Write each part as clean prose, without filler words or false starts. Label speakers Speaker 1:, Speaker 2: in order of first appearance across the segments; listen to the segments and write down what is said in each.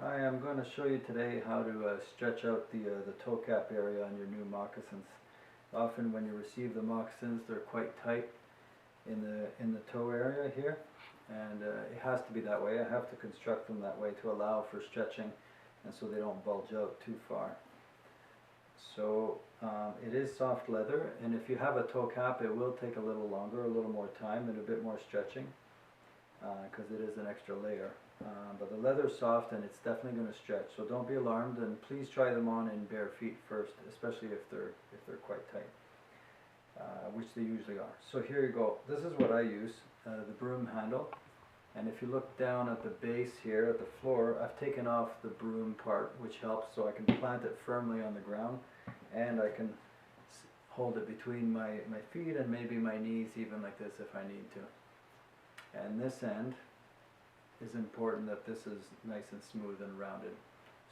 Speaker 1: Hi, I'm going to show you today how to stretch out the toe cap area on your new moccasins. Often when you receive the moccasins, they're quite tight in the toe area here, and it has to be that way. I have to construct them that way to allow for stretching and so they don't bulge out too far. So it is soft leather, and if you have a toe cap, it will take a little longer, a little more time, and a bit more stretching because it is an extra layer. But the leather is soft and it's definitely going to stretch, so don't be alarmed, and please try them on in bare feet first, especially if they're quite tight, which they usually are. So here you go. This is what I use, the broom handle, and if you look down at the base here at the floor, I've taken off the broom part, which helps so I can plant it firmly on the ground, and I can hold it between my feet and maybe my knees even like this if I need to. And this end is important that this is nice and smooth and rounded.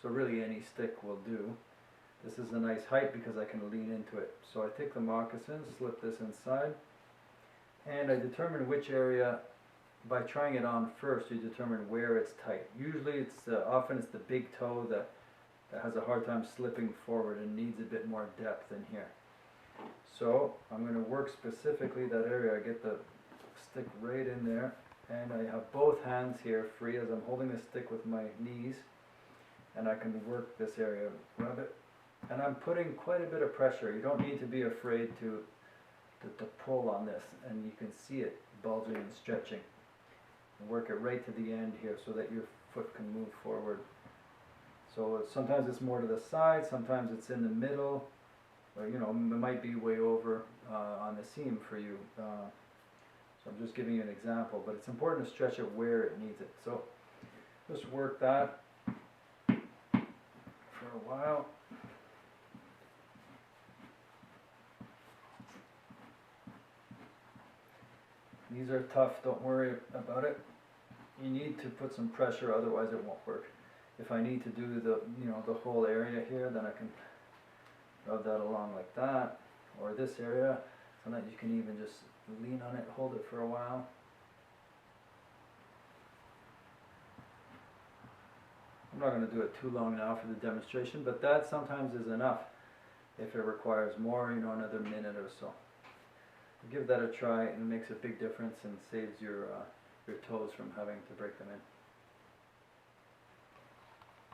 Speaker 1: So really any stick will do. This is a nice height because I can lean into it. So I take the moccasin, slip this inside, and I determine which area. By trying it on first, you determine where it's tight. Usually often it's the big toe that has a hard time slipping forward and needs a bit more depth in here. So I'm going to work specifically that area. I get the stick right in there, and I have both hands here free as I'm holding the stick with my knees, and I can work this area, rub it, and I'm putting quite a bit of pressure. You don't need to be afraid to pull on this, and you can see it bulging and stretching. And work it right to the end here so that your foot can move forward. So sometimes it's more to the side, sometimes it's in the middle, or it might be way over on the seam for you. So I'm just giving you an example, but it's important to stretch it where it needs it. So just work that for a while. These are tough, don't worry about it. You need to put some pressure, otherwise it won't work. If I need to do the whole area here, then I can rub that along like that, or this area. Sometimes you can even just lean on it, hold it for a while. I'm not going to do it too long now for the demonstration, but that sometimes is enough. If it requires more, another minute or so. Give that a try, and it makes a big difference and saves your toes from having to break them in.